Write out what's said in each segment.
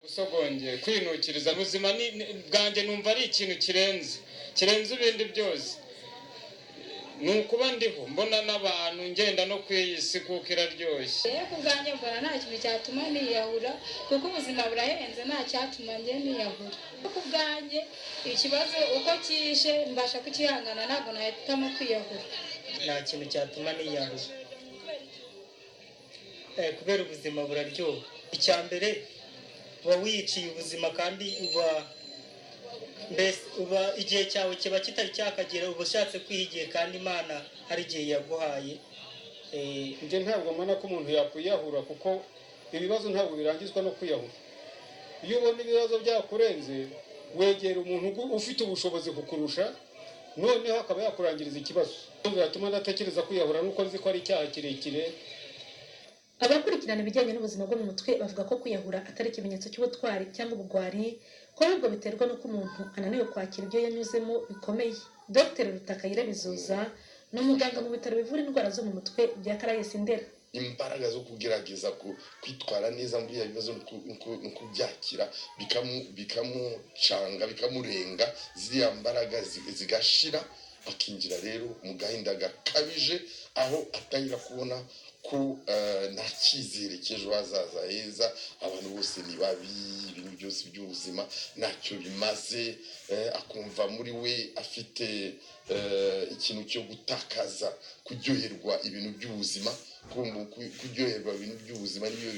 usogongeye kwinukiriza ubuzima bwanjye numva ari ikintu kirenze ibindi byose. Ni ukuba ndiho mbona n'abantu ngenda no ku isi kuko iraryoshye. Ku bwanjye mbona nta kintu cyatuma niyahura kuko ubuzima burahenze, nta cyatuma njye niyahura. Ku bwanjye ikibazo uko kishe mbasha kukihangana, ntabwo nahitamo kwiyahura. Nta kintu cyatuma niyahura kubera ubuzima buraryoha. Icya mbere uba wiyiciye ubuzima kandi uba igihe cyawe kiba kitari cyakagera, uba ushatse kwihigiye kandi Imana hari igihe yaguhaye. Njye ntabwo mbona ko umuntu yakwiyahura kuko ibibazo ntabwo birangizwa no kwiyahura. Iyo ubona ibibazo byakurenze wegera umuntu ufite ubushobozi kukurusha, noneho akaba yakurangiriza ikibazo. Biratuma adatekereza kwiyahura nuko nzi ko ari icyaha kirekire. Abakurikirana ibijyanye n'ubuzima bwo mu mutwe bavuga ko kwiyahura atari ikimenyetso cy'ubutwari cyangwa ubugwari, ko ahubwo biterwa n'uko umuntu ananiwe kwakira ibyo yanyuzemo bikomeye. Dr Rutakayire Bizoza ni umuganga mu bitaro bivura indwara zo mu mutwe bya Caraes Ndera. Imbaraga zo kugerageza kwitwara neza muri ibyo bibazo no kubyakira bikamucanga bikamurenga, ziriya mbaraga zigashira, akinjira rero mu gahinda gakabije, aho atangira kubona ko nta cyizere cy'ejo hazaza heza, abantu bose ni babi, ibintu byose by'ubuzima ntacyo bimaze, akumva muri we afite ikintu cyo gutakaza kuryoherwa ibintu by'ubuzima. Kuryoherwa ibintu by'ubuzima niyo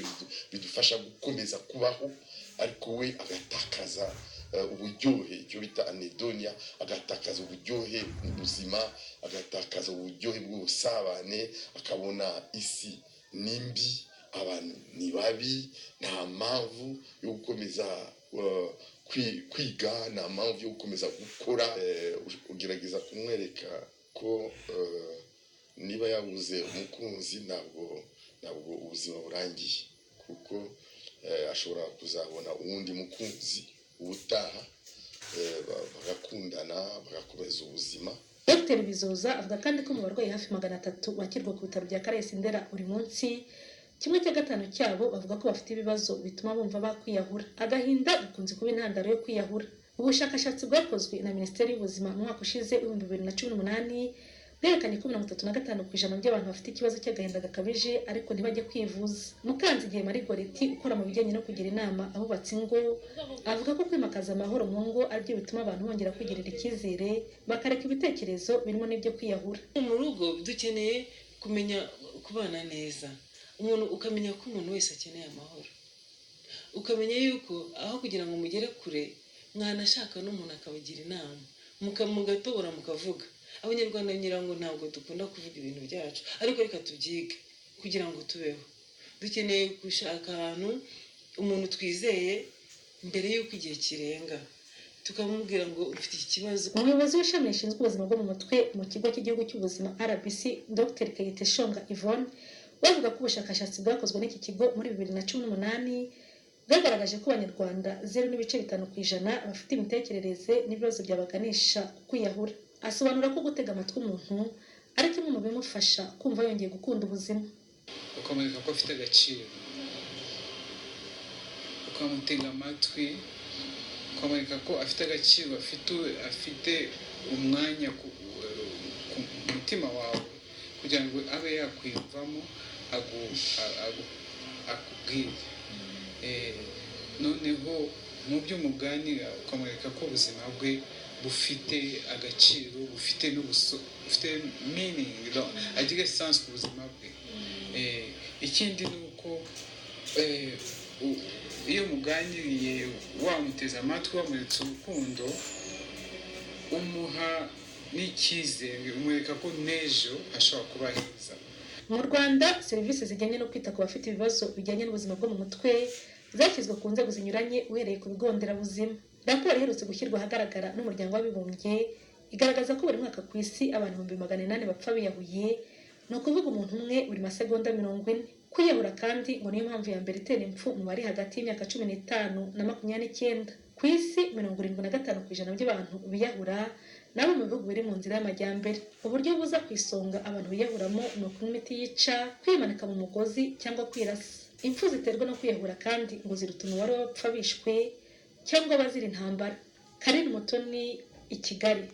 bidufasha gukomeza kubaho, ariko we agatakaza uburyohe, icyo bita anedonia, agatakaza uburyohe mu buzima, agatakaza uburyohe bw'ubusabane, akabona isi nimbi, abantu ni babi, nta mpamvu yo gukomeza kwiga, nta mpamvu yo gukomeza gukora. Ugerageza kumwereka ko niba yabuze umukunzi ntabwo ubuzima burangiye, kuko ashobora kuzabona uwundi mukunzi ubutaha, bagakundana bagakomeza ubuzima. Dr Bizoza avuga kandi ko mu barwayi hafi 300 bakirwa ku bitaro bya Caraes Ndera buri munsi, 1/5 cyabo bavuga ko bafite ibibazo bituma bumva bakwiyahura. Agahinda gakunze kuba intandaro yo kwiyahura. Ubushakashatsi bwakozwe na Minisiteri y'Ubuzima mu mwaka ushize 2018 bwerekanye ko 35% by'abantu bafite ikibazo cy'agahinda gakabije ariko ntibajye kwivuza. Mukanzigiye Marigoreti ukora mu bijyanye no kugira inama abubatsi ingo, avuga ko kwimakaza amahoro mu ngo aribyo bituma abantu bongera kwigirira icyizere, bakareka ibitekerezo birimo n'ibyo kwiyahura. Mu rugo dukeneye kumenya kubana neza, umuntu ukamenya ko umuntu wese akeneye amahoro, ukamenya yuko aho kugira ngo mugere kure mwanashaka n'umuntu akabagira inama, mugatobora mukavuga. Abanyarwanda nyirango ntabwo dukunda kuvuga ibintu byacu, ariko reka tubyige kugira ngo tubeho. Dukeneye gushaka ahantu umuntu twizeye mbere y'uko igihe kirenga, tukamubwira ngo ufite iki kibazo. Umuyobozi w'ishami rishinzwe ubuzima bwo mu mutwe mu kigo cy'igihugu cy'ubuzima RBC, Dr Kayiteshonga Yvonne, bavuga ko ubushakashatsi bwakozwe n'iki kigo muri 2018 bwagaragaje ko Abanyarwanda 0.5% bafite imitekerereze n'ibibazo byabaganisha kwiyahura. Asobanura ko gutega amatwi umuntu ari kimwe mu bimufasha kumva yongeye gukunda ubuzima. Ukamwereka ko afite agaciro, ukamutega amatwi, ukamwereka ko afite agaciro, afite umwanya ku mutima wawe kugira ngo abe yakwiyumvamo akubwire. Noneho mu byo muganira ukamwereka ko ubuzima bwe bufite agaciro, bufite meaning, agira sense ku buzima bwe. Ikindi ni uko iyo muganiriye wamuteze amatwi, wamweretse urukundo, umuha n'icyizere, umwereka ko n'ejo hashobora kuba heza. Mu Rwanda serivisi zijyanye no kwita ku bafite ibibazo bijyanye n'ubuzima bwo mu mutwe zashyizwe ku nzego zinyuranye uhereye ku bigo nderabuzima. Raporo iherutse gushyirwa ahagaragara n'umuryango w'abibumbye igaragaza ko buri mwaka ku isi abantu 800 bapfa biyahuye, ni ukuvuga umuntu umwe buri masegonda 40. Kwiyahura kandi ngo niyo mpamvu ya mbere itera impfu mu bari hagati y'imyaka 15 na 29. Ku isi 75% by'abantu biyahura nabo mu bihugu biri mu nzira y'amajyambere. Uburyo buza ku isonga abantu biyahuramo ni ukunywa imiti yica, kwimanika mu mugozi cyangwa kwirasa. impfu ziterwa no kwiyahura kandi ngo ziruta umubare w'abapfa bishwe cyangwa abazira intambara. Karine Umutoni, i Kigali.